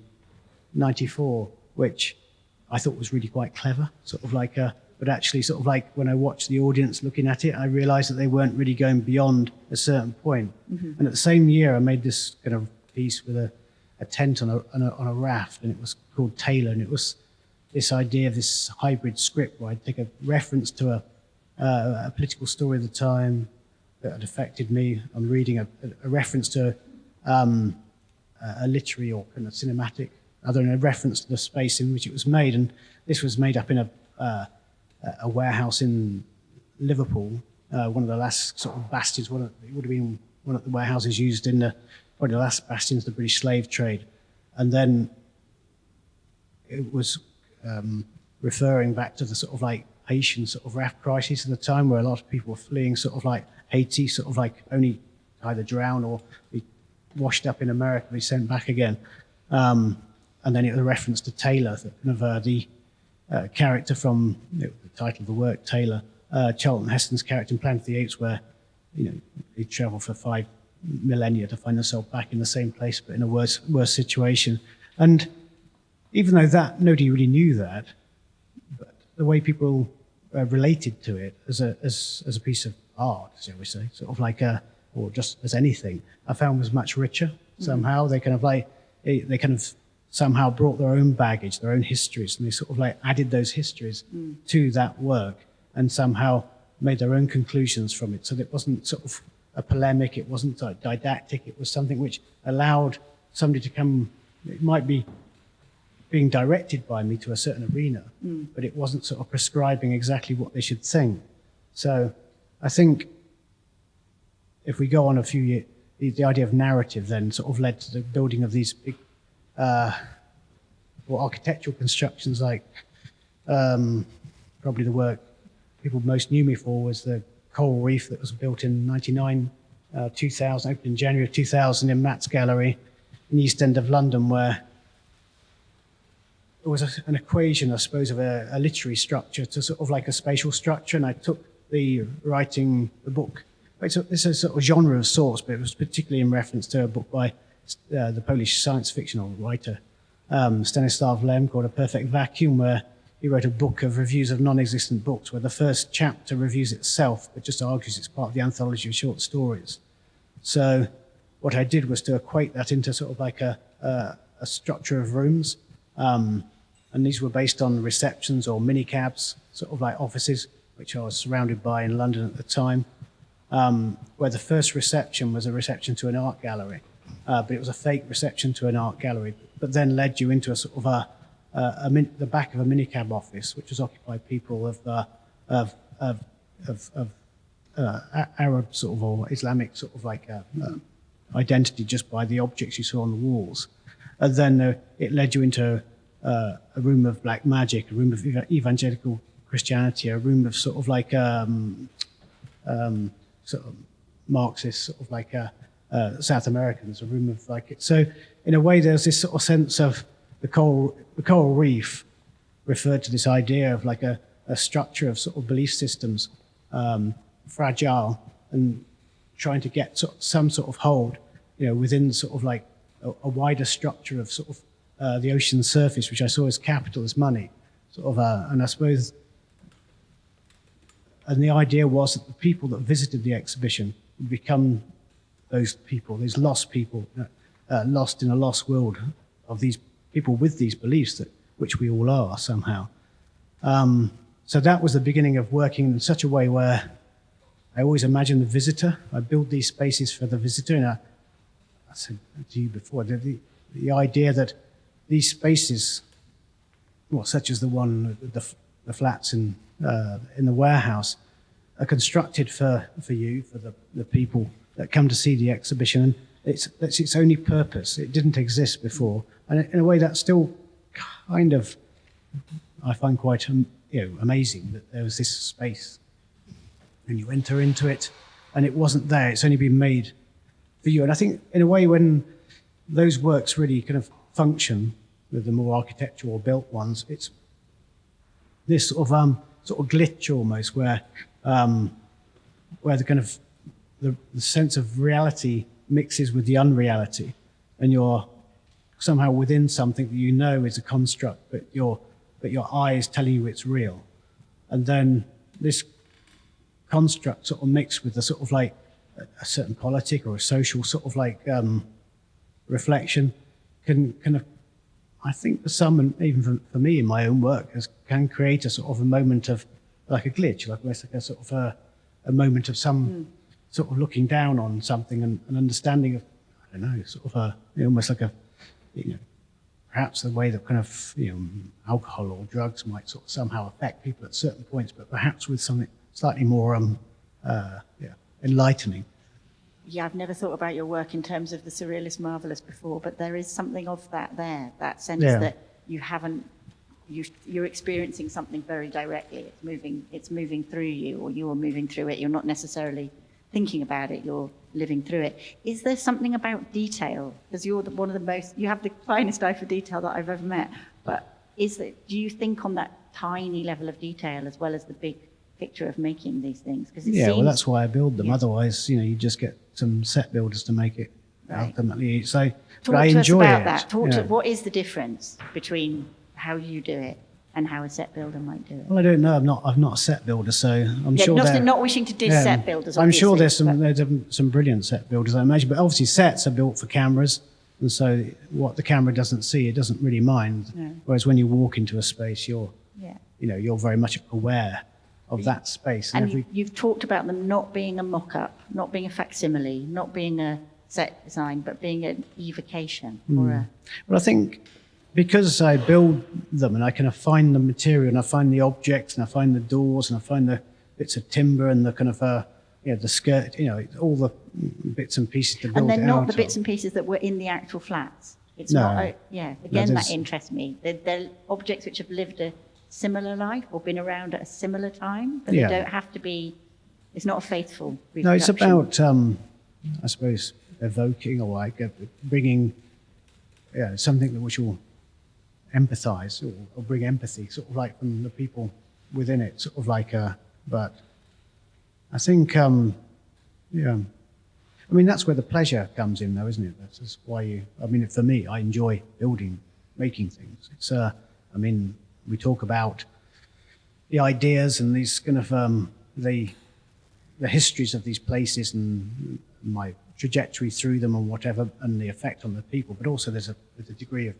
94, which I thought was really quite clever, but actually sort of like when I watched the audience looking at it, I realized that they weren't really going beyond a certain point. And at the same year, I made this kind of piece with a tent on a raft, and it was called Taylor, and it was this idea of this hybrid script where I'd take a reference to a political story of the time that had affected me. I'm reading a reference to a literary or kind of cinematic, other than a reference to the space in which it was made. And this was made up in a warehouse in Liverpool, one of the last sort of bastions. It would have been one of the warehouses used in probably the last bastions of the British slave trade. And then it was referring back to the sort of like Haitian sort of raft crisis at the time, where a lot of people were fleeing sort of like Haiti, sort of like only either drown or be washed up in America, be sent back again. And then it was a reference to Taylor, the character from the title of the work, Taylor, Charlton Heston's character in Planet of the Apes, where they travel for 5 millennia to find themselves back in the same place, but in a worse situation. And even though that nobody really knew that, but the way people related to it as a piece of art, shall we say, sort of like or just as anything, I found was much richer somehow. They kind of somehow brought their own baggage, their own histories, and they sort of like added those histories to that work and somehow made their own conclusions from it. So that it wasn't sort of a polemic, it wasn't didactic, it was something which allowed somebody to come, it might be being directed by me to a certain arena, but it wasn't sort of prescribing exactly what they should think. So I think if we go on a few years, the idea of narrative then sort of led to the building of these big architectural constructions, like probably the work people most knew me for was the Coral Reef that was built in 2000, opened in January of 2000 in Matt's Gallery in the East End of London, where it was an equation, I suppose, of a literary structure to sort of like a spatial structure, and I took the writing the book. It's a sort of genre of sorts, but it was particularly in reference to a book by the Polish science fictional writer Stanislaw Lem called A Perfect Vacuum, where he wrote a book of reviews of non-existent books, where the first chapter reviews itself, but just argues it's part of the anthology of short stories. So what I did was to equate that into sort of like a structure of rooms. And these were based on receptions or minicabs, sort of like offices, which I was surrounded by in London at the time, where the first reception was a reception to an art gallery, but it was a fake reception to an art gallery, but then led you into a sort of the back of a minicab office, which was occupied people of Arab sort of or Islamic sort of like identity just by the objects you saw on the walls. And then it led you into a room of black magic, a room of evangelical Christianity, a room of sort of like sort of Marxist, sort of like South Americans, a room of like it. So in a way, there's this sort of sense of the coral reef referred to this idea of like a structure of sort of belief systems, fragile, and trying to get some sort of hold, within sort of like a wider structure of sort of the ocean surface, which I saw as capital, as money, sort of, and I suppose, and the idea was that the people that visited the exhibition would become those people, these lost people, lost in a lost world of these people with these beliefs, which we all are somehow. So that was the beginning of working in such a way where I always imagine the visitor. I build these spaces for the visitor, and I said to you before, the idea that these spaces, well, such as the one, the flats in the warehouse, are constructed for you, for the people that come to see the exhibition. That's its only purpose. It didn't exist before, and in a way, that's still kind of, I find quite amazing that there was this space, and you enter into it, and it wasn't there. It's only been made for you. And I think, in a way, when those works really kind of function with the more architectural built ones, it's this sort of glitch almost, where the kind of the sense of reality mixes with the unreality, and you're somehow within something that you know is a construct, but your eye is telling you it's real. And then this construct sort of mixed with the sort of like a certain politic or a social sort of like reflection can kind of, I think for some, and even for me in my own work, can create a sort of a moment of like a glitch, like almost like a sort of a moment of some sort of looking down on something and an understanding of, I don't know, sort of almost like a, perhaps the way that kind of, alcohol or drugs might sort of somehow affect people at certain points, but perhaps with something slightly more enlightening. Yeah, I've never thought about your work in terms of the surrealist marvelous before, but there is something of that there, that sense that you're experiencing something very directly. It's moving through you, or you're moving through it. You're not necessarily thinking about it, you're living through it. Is there something about detail? Because you're one of the most, you have the finest eye for detail that I've ever met, but do you think on that tiny level of detail as well as the big picture of making these things? Well, that's why I build them. Otherwise, you just get some set builders to make it ultimately. So, but I enjoy it. Talk to us, what is the difference between how you do it and how a set builder might do it? Well, I don't know. I'm not a set builder, so I'm sure. Not wishing to diss set builders. I'm sure there's some brilliant set builders, I imagine. But obviously, sets are built for cameras, and so what the camera doesn't see, it doesn't really mind. No. Whereas when you walk into a space, you're very much aware of that space. And you've talked about them not being a mock-up, not being a facsimile, not being a set design, but being an evocation or a. Well, I think, because I build them and I kind of find the material and I find the objects and I find the doors and I find the bits of timber and the kind of the skirt, all the bits and pieces to build it out. And they're not the bits and pieces that were in the actual flats. It's not. That interests me. They're objects which have lived a similar life or been around at a similar time, but they don't have to be. It's not a faithful reproduction. No, it's about I suppose evoking or like bringing something which will empathize or bring empathy, sort of like from the people within it, sort of like but I think, yeah. I mean, that's where the pleasure comes in, though, isn't it? That's why I mean, for me, I enjoy building, making things. It's, I mean, we talk about the ideas and these kind of, the histories of these places and my trajectory through them and whatever, and the effect on the people. But also there's a degree of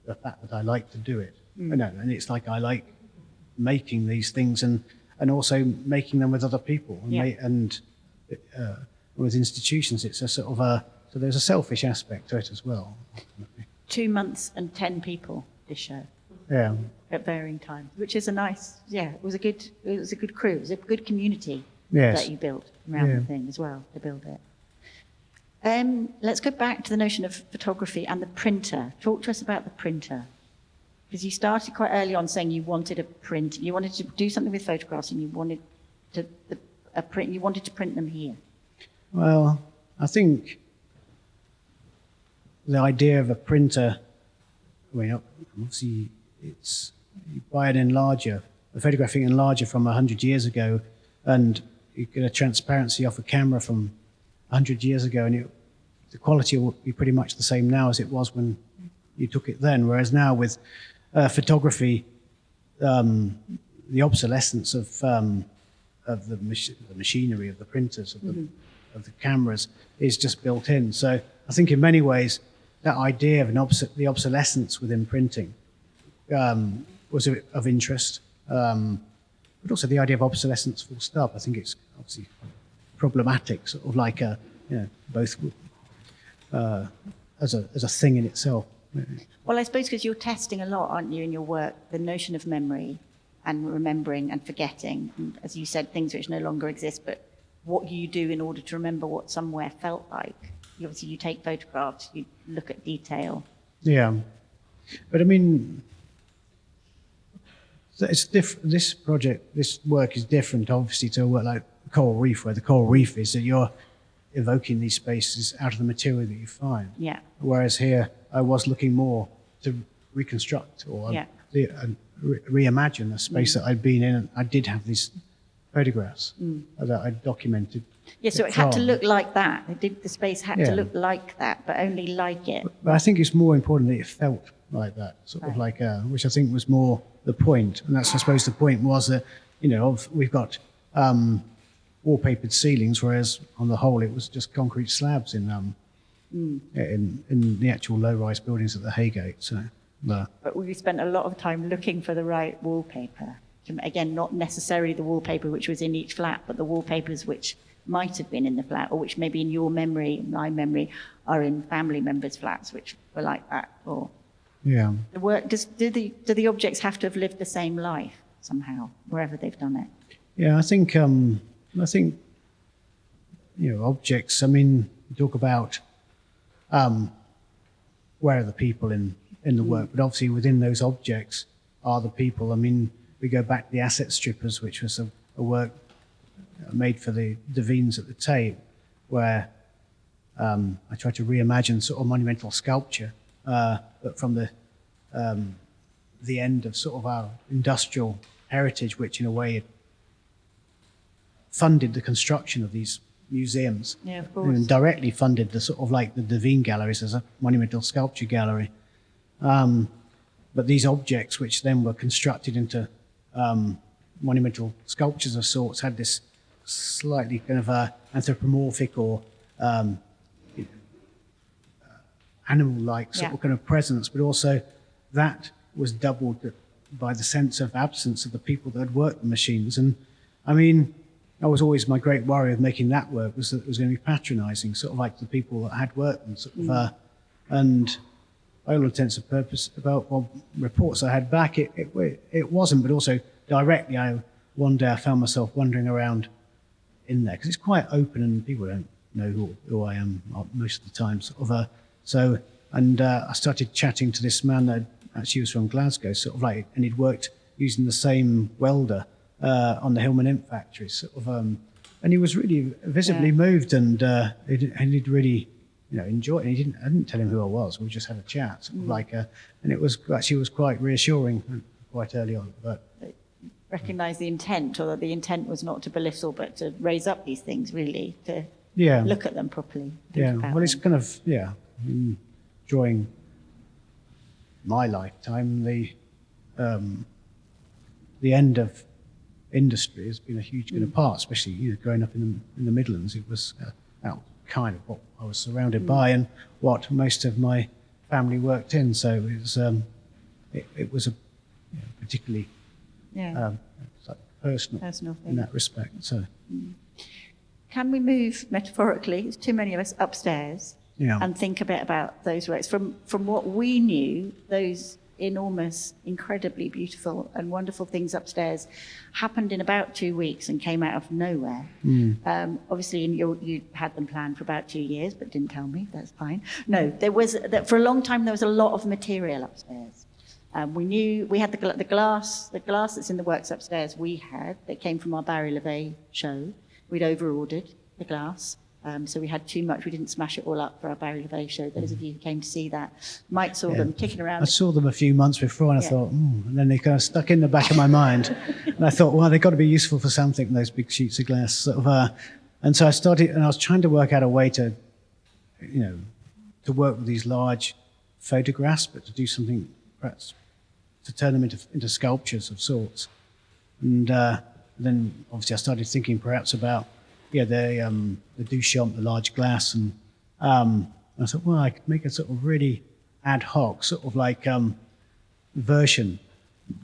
the fact that I like to do it. You know, and it's like I like making these things and also making them with other people and with institutions. It's a sort of so there's a selfish aspect to it as well. 2 months and 10 people this show. Yeah. At varying times, which is a nice, it was a good crew, it was a good community Yes. that you built around the thing as well, to build it. Let's go back to the notion of photography and the printer. Talk to us about the printer. Because you started quite early on saying you wanted a print, you wanted to do something with photographs and you wanted to print them here. Well, I think the idea of a printer, I mean, obviously it's, you buy an enlarger, a photographing enlarger from 100 years ago, and you get a transparency off a camera from 100 years ago, and the quality will be pretty much the same now as it was when you took it then. Whereas now with photography, the obsolescence of the machinery, of the printers, of the cameras is just built in. So I think in many ways that idea of the obsolescence within printing was of interest, but also the idea of obsolescence full stop. I think it's obviously problematic, sort of like both as a thing in itself. Well, I suppose because you're testing a lot, aren't you, in your work, the notion of memory and remembering and forgetting, and as you said, things which no longer exist, but what you do in order to remember what somewhere felt like. Obviously, you take photographs, you look at detail. Yeah, but I mean, it's different. This work is different, obviously, to a work like Coral Reef, where the coral reef is that you're evoking these spaces out of the material that you find. Yeah. Whereas here, I was looking more to reconstruct or reimagine the space that I'd been in. And I did have these photographs that I documented. Yeah, so it had to look like that. The space had to look like that, but only like it. But I think it's more important that it felt like that, sort of like, which I think was more the point. And that's, I suppose, the point was that, we've got wallpapered ceilings, whereas on the whole it was just concrete slabs in the actual low-rise buildings at the Haygate. So, but we spent a lot of time looking for the right wallpaper. Again, not necessarily the wallpaper which was in each flat, but the wallpapers which might have been in the flat, or which maybe in your memory, my memory, are in family members' flats, which were like that. Or the work. Do the objects have to have lived the same life somehow, wherever they've done it? Yeah, I think objects. I mean, you talk about where are the people in the work, but obviously within those objects are the people. I mean, we go back to the Asset Strippers, which was a work made for the Devines at the Tay, where I tried to reimagine sort of monumental sculpture, but from the end of sort of our industrial heritage, which in a way funded the construction of these museums. Yeah, of course. And directly funded the sort of like the Devine galleries as a monumental sculpture gallery. But these objects, which then were constructed into monumental sculptures of sorts, had this slightly kind of anthropomorphic or animal-like sort of kind of presence, but also that was doubled by the sense of absence of the people that had worked the machines. And I mean, that was always my great worry of making that work, was that it was going to be patronising, sort of like the people that had worked them, sort of, and by all intents and purposes, about reports I had back, it wasn't, but also directly, one day I found myself wandering around in there, because it's quite open and people don't know who I am most of the time, sort of. I started chatting to this man that actually was from Glasgow, sort of like, and he'd worked using the same welder on the Hillman Imp factory, sort of, and he was really visibly moved, and he'd really, enjoyed it. I didn't tell him who I was. We just had a chat, sort of like, and it was quite reassuring quite early on. But recognise the intent, or that the intent was not to belittle but to raise up these things, really, to Yeah. look at them properly. Yeah. About Well, it's them. kind of, during my lifetime, the end of industry has been a huge kind of part, especially growing up in the Midlands. It was kind of what I was surrounded by and what most of my family worked in. So it was a particularly it's like personal thing. in that respect. So Can we move metaphorically? There's too many of us upstairs. Yeah. And think a bit about those works. From what we knew, those enormous, incredibly beautiful and wonderful things upstairs happened in about 2 weeks and came out of nowhere. Obviously, you had them planned for about 2 years, but didn't tell me. That's fine. No, for a long time there was a lot of material upstairs. We knew we had the glass that's in the works upstairs. That came from our Barry LeVay show. We'd over-ordered the glass. So we had too much. We didn't smash it all up for our Barry LeVay show. Those of you who came to see that might saw them kicking around. I saw them a few months before, and I thought, and then they kind of stuck in the back of my mind. And I thought, well, they've got to be useful for something, those big sheets of glass. Sort of, and so I started, and I was trying to work out a way to, to work with these large photographs, but to do something, perhaps, to turn them into sculptures of sorts. And then, obviously, I started thinking perhaps about the Duchamp, the large glass, and I thought, well, I could make a sort of really ad hoc, sort of like version,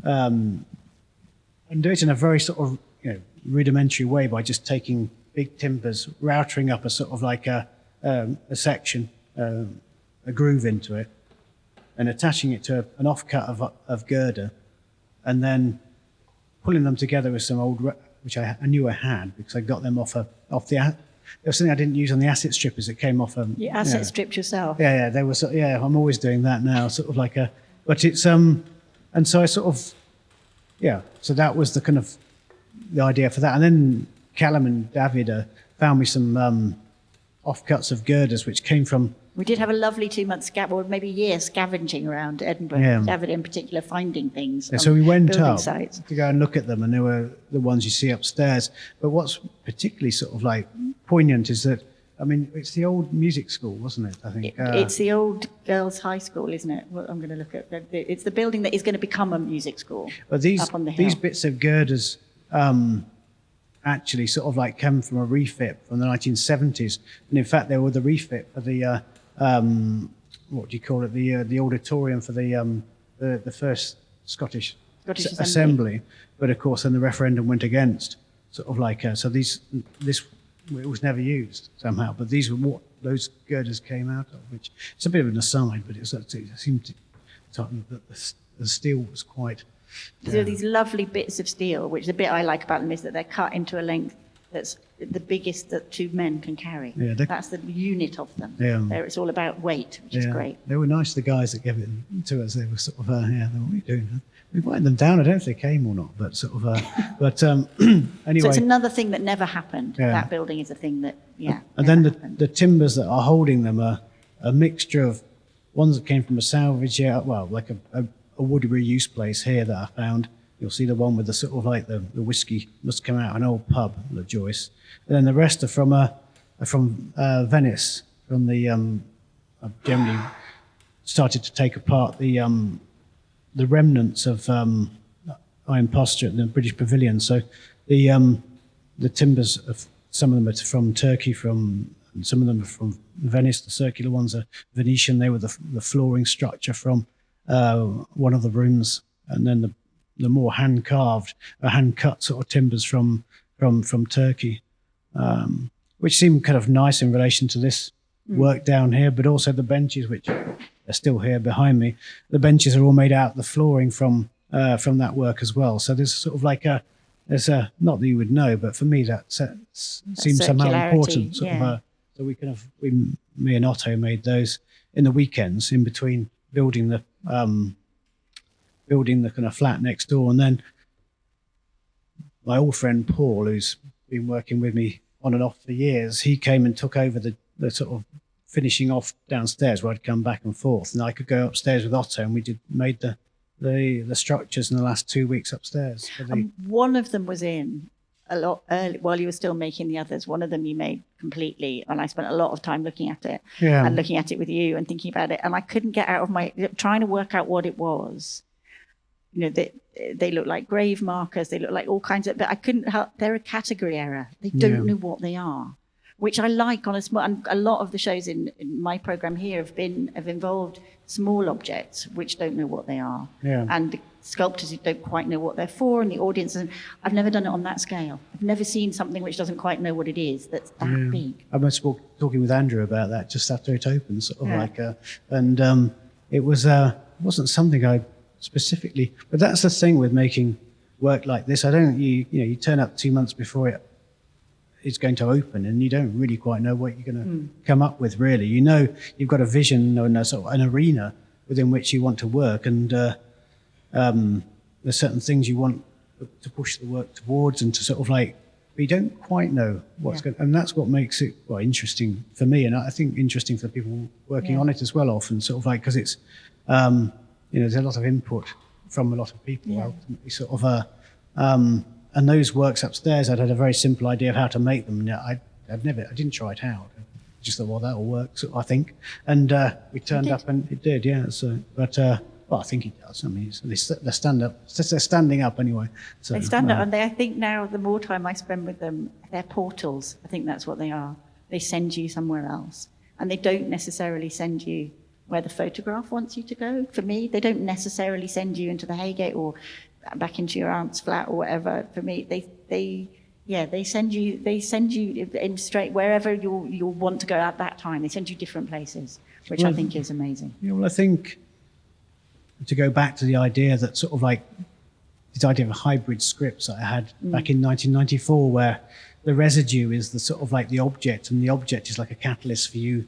and do it in a very sort of rudimentary way by just taking big timbers, routering up a sort of like a section, a groove into it, and attaching it to an offcut of girder, and then pulling them together with some old, which I knew I had because I got them off the. There was something I didn't use on the asset strippers. It came off. You asset stripped yourself. Yeah. They were. I'm always doing that now. Sort of like a. But it's and so I sort of. So that was the kind of the idea for that, and then Callum and David found me some offcuts of girders, which came from. We did have a lovely 2 month or maybe a year scavenging around Edinburgh. Yeah. David in particular finding things. So we went building up sites. to go and look at them, and they were the ones you see upstairs. But what's particularly sort of like poignant is that, I mean, it's the old music school, wasn't it? I think It's the old girls' high school, isn't it? What I'm going to look at. It's the building that is going to become a music school. But up on the hill. these bits of girders actually sort of like come from a refit from the 1970s, and in fact they were the refit for the what do you call it? The auditorium for the first Scottish Assembly. But of course, then the referendum went against. Sort of like so this it was never used somehow. But these were what those girders came out of. Which it's a bit of an aside, but it seemed to that the steel was quite. There are these lovely bits of steel, which the bit I like about them is that they're cut into a length that's the biggest that two men can carry. Yeah, that's the unit of them. Yeah. It's all about weight, which is great. They were nice, the guys that gave it to us. They were sort of, what are you doing? We invited them down. I don't know if they came or not, but sort of, anyway. So it's another thing that never happened. Yeah. That building is a thing that, And then the timbers that are holding them are a mixture of ones that came from a salvage, like a wood reuse place here that I found. You'll see the one with the sort of like the whiskey must come out of an old pub, the Joyce. And then the rest are from Venice. From the I've generally started to take apart the remnants of iron posture at the British Pavilion. So the timbers of some of them are from Turkey, and some of them are from Venice. The circular ones are Venetian. They were the flooring structure from one of the rooms, and then the more hand-cut sort of timbers from Turkey, which seem kind of nice in relation to this work down here, but also the benches, which are still here behind me. The benches are all made out of the flooring from that work as well. So there's sort of like there's a, not that you would know, but for me that seems somehow important. So me and Otto made those in the weekends in between building the kind of flat next door. And then my old friend Paul, who's been working with me on and off for years, he came and took over the sort of finishing off downstairs where I'd come back and forth. And I could go upstairs with Otto, and we made the the structures in the last 2 weeks upstairs. For the, One of them was in a lot early, while you were still making the others. One of them you made completely, and I spent a lot of time looking at it and looking at it with you and thinking about it, and I couldn't get out of my trying to work out what it was. They look like grave markers, they look like all kinds of, but I couldn't help. They're a category error. They don't know what they are, which I like on a small. And a lot of the shows in my program here have involved small objects which don't know what they are, and the sculptors who don't quite know what they're for, and the audience. And I've never done it on that scale. I've never seen something which doesn't quite know what it is that's that big. I was talking with Andrew about that just after it opened, sort of and it wasn't something I specifically. But that's the thing with making work like this. I don't you turn up 2 months before it's going to open, and you don't really quite know what you're going to come up with, really. You've got a vision and sort of an arena within which you want to work, and there's certain things you want to push the work towards and to sort of like, but you don't quite know what's going to, and that's what makes it interesting for me, and I think interesting for people working on it as well, often sort of like, because it's, there's a lot of input from a lot of people, ultimately sort of, and those works upstairs, I'd had a very simple idea of how to make them. I didn't try it out. I just thought, well, that'll work, I think. And we turned up, and it did, yeah. So, I think it does. I mean, they're standing up anyway. So, they stand up, and I think now the more time I spend with them, they're portals. I think that's what they are. They send you somewhere else, and they don't necessarily send you where the photograph wants you to go. For me, they don't necessarily send you into the Haygate or back into your aunt's flat or whatever. For me, they send you in straight wherever you'll want to go at that time. They send you different places, which I think is amazing. Yeah, well, I think to go back to the idea that sort of like this idea of hybrid scripts that I had back in 1994, where the residue is the sort of like the object, and the object is like a catalyst for you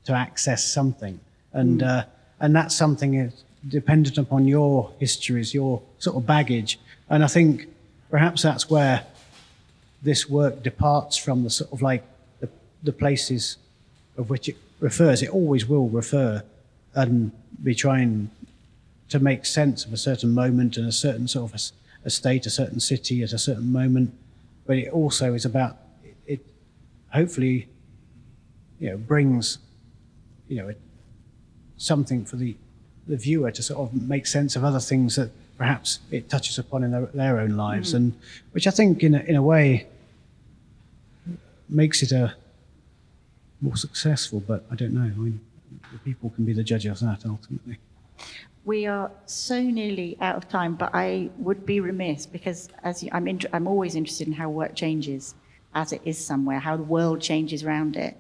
to access something, and that something is dependent upon your histories, your sort of baggage. And I think perhaps that's where this work departs from the sort of like the places of which it refers. It always will refer and be trying to make sense of a certain moment and a certain sort of a state, a certain city at a certain moment. But it also is about, it hopefully, brings, something for the viewer to sort of make sense of other things that perhaps it touches upon in their own lives, and which I think in a way makes it a more successful. But I don't know. I mean, the people can be the judge of that ultimately. We are so nearly out of time, but I would be remiss, because I'm always interested in how work changes as it is somewhere, how the world changes around it,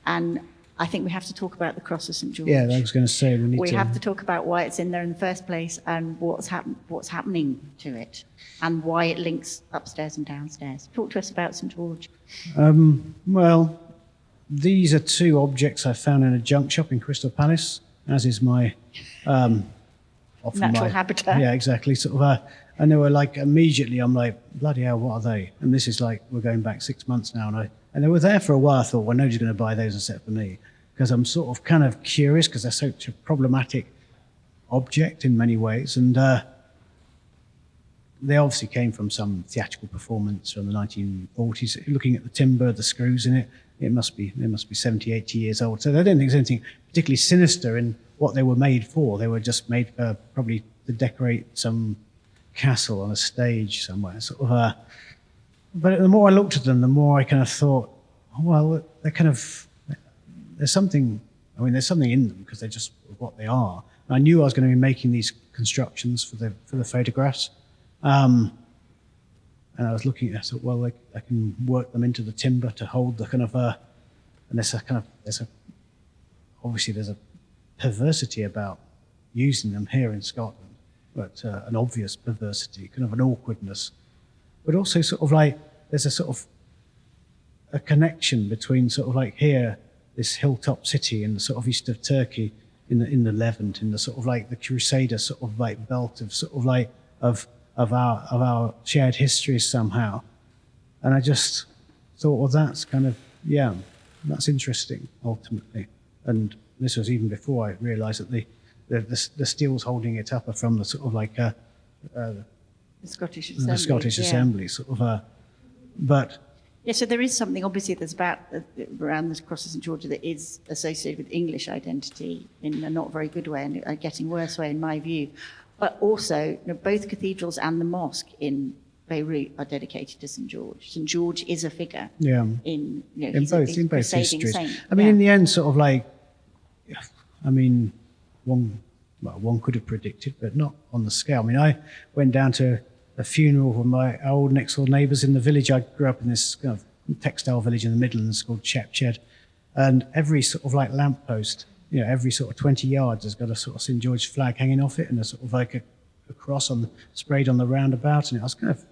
and I think we have to talk about the Cross of St. George. Yeah, I was going to say we have to talk about why it's in there in the first place, and what's happening to it, and why it links upstairs and downstairs. Talk to us about St. George. Well, these are two objects I found in a junk shop in Crystal Palace, as is my natural habitat. Yeah, exactly. Sort of, and they were like, immediately I'm like, bloody hell, what are they? And this is like, we're going back 6 months now, and they were there for a while. I thought, well, nobody's going to buy those except for me, because I'm sort of kind of curious, because they're such a problematic object in many ways. And they obviously came from some theatrical performance from the 1940s. Looking at the timber, the screws in it, they must be 70, 80 years old. So I don't think there's anything particularly sinister in what they were made for. They were just made for probably to decorate some castle on a stage somewhere. Sort of. But the more I looked at them, the more I kind of thought, oh, well, they're kind of, there's something in them, because they're just what they are. And I knew I was going to be making these constructions for the photographs. And I was looking at it, I thought, well, I can work them into the timber to hold the kind of, and obviously there's a perversity about using them here in Scotland, but an obvious perversity, kind of an awkwardness, but also sort of like, there's a sort of a connection between sort of like here, this hilltop city in the sort of east of Turkey, in the Levant, in the sort of like the Crusader sort of like belt of sort of like of our shared histories somehow. And I just thought, well, that's kind of, that's interesting ultimately. And this was even before I realised that the steels holding it up are from the sort of like The Scottish Assembly. the Scottish yeah. Assembly, sort of. But Yeah, so there is something, obviously, that's about around the Cross of St George that is associated with English identity in a not very good way and a getting worse way, in my view. But also, both cathedrals and the mosque in Beirut are dedicated to St George. St George is a figure in both crusading histories. saint. I mean, in the end, sort of like, I mean, one could have predicted, but not on the scale. I mean, I went down to a funeral of my old next door neighbours in the village. I grew up in this kind of textile village in the Midlands called Shepshed, and every sort of like lamppost, every sort of 20 yards has got a sort of St George flag hanging off it, and a sort of like a cross sprayed on the roundabout, and it was kind of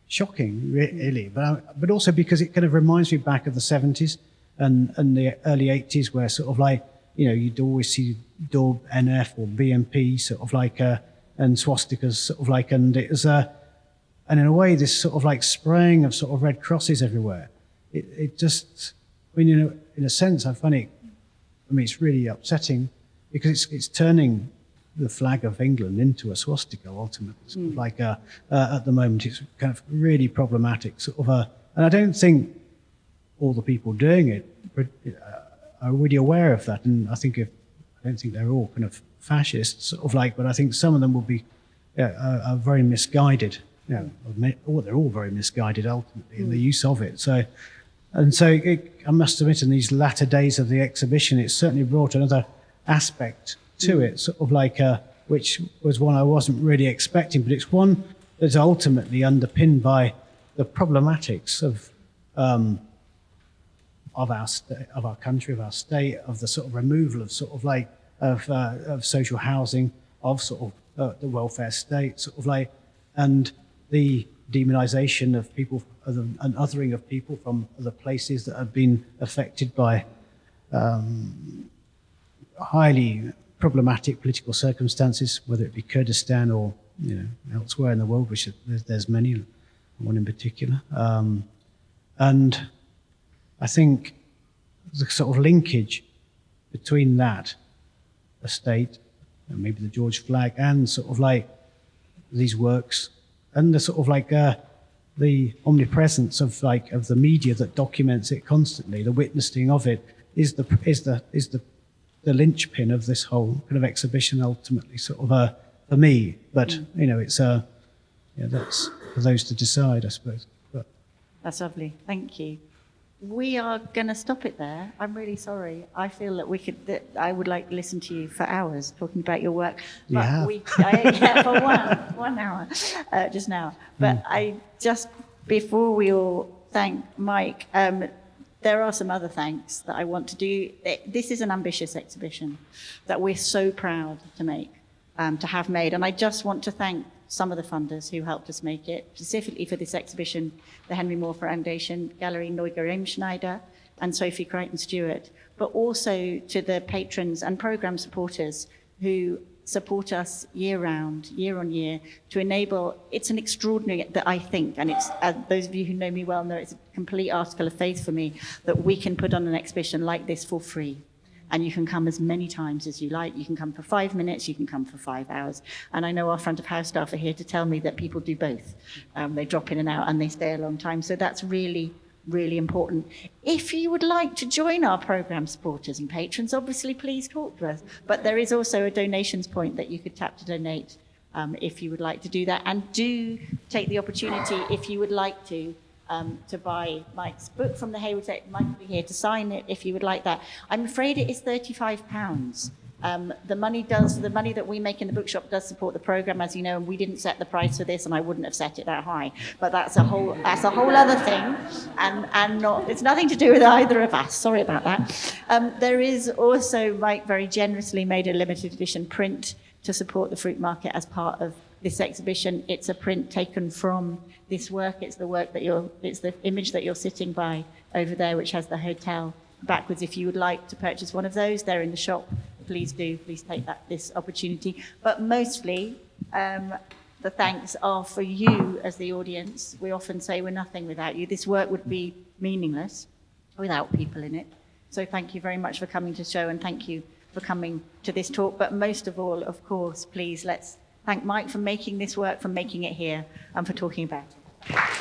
shocking, really, but also because it kind of reminds me back of the 70s and the early 80s, where sort of like you'd always see DOB, NF or BMP sort of like and swastikas sort of like, and it was and in a way this sort of like spraying of sort of red crosses everywhere. It just, I mean, in a sense, I find it. I mean, it's really upsetting because it's turning the flag of England into a swastika ultimately. Sort of like at the moment, it's kind of really problematic. Sort of and I don't think all the people doing it are really aware of that. And I don't think they're all kind of fascists, sort of like, but I think some of them will be are very misguided. Or they're all very misguided ultimately in the use of it. So I must admit, in these latter days of the exhibition, it certainly brought another aspect to it, sort of like which was one I wasn't really expecting, but it's one that's ultimately underpinned by the problematics of our country, of our state, of the sort of removal of sort of like of social housing, of sort of the welfare state, sort of like, and the demonization of people and othering of people from other places that have been affected by highly problematic political circumstances, whether it be Kurdistan or elsewhere in the world, which there's many, one in particular, and I think the sort of linkage between that estate and maybe the George flag and sort of like these works and the sort of like the omnipresence of the media that documents it constantly, the witnessing of it is the linchpin of this whole kind of exhibition ultimately, sort of for me. But it's that's for those to decide, I suppose. But that's lovely. Thank you. We are going to stop it there. I'm really sorry. I feel that I would like to listen to you for hours talking about your work. But for 1 hour just now. But before we all thank Mike, there are some other thanks that I want to do. This is an ambitious exhibition that we're so proud to make, to have made. And I just want to thank some of the funders who helped us make it, specifically for this exhibition, the Henry Moore Foundation, Gallery Neuger Schneider, and Sophie Crichton-Stewart, but also to the patrons and programme supporters who support us year-round, year-on-year, to enable, it's an extraordinary, that I think, and it's, those of you who know me well know it's a complete article of faith for me, that we can put on an exhibition like this for free. And you can come as many times as you like. You can come for 5 minutes, you can come for 5 hours. And I know our front of house staff are here to tell me that people do both. They drop in and out and they stay a long time. So that's really, really important. If you would like to join our programme supporters and patrons, obviously please talk to us. But there is also a donations point that you could tap to donate if you would like to do that. And do take the opportunity, if you would like to buy Mike's book from the Hayward. Mike will be here to sign it if you would like that. I'm afraid it is £35. The money that we make in the bookshop does support the programme, as you know, and we didn't set the price for this, and I wouldn't have set it that high. But that's a whole other thing, and it's nothing to do with either of us. Sorry about that. There is also, Mike very generously made a limited edition print to support the Fruit Market as part of this exhibition. It's a print taken from this work. It's the image that you're sitting by over there, which has the hotel backwards. If you would like to purchase one of those, they're in the shop. Please do. Please take this opportunity. But mostly, the thanks are for you as the audience. We often say we're nothing without you. This work would be meaningless without people in it. So thank you very much for coming to the show, and thank you for for coming to this talk. But most of all, of course, please, let's thank Mike for making this work, for making it here, and for talking about it.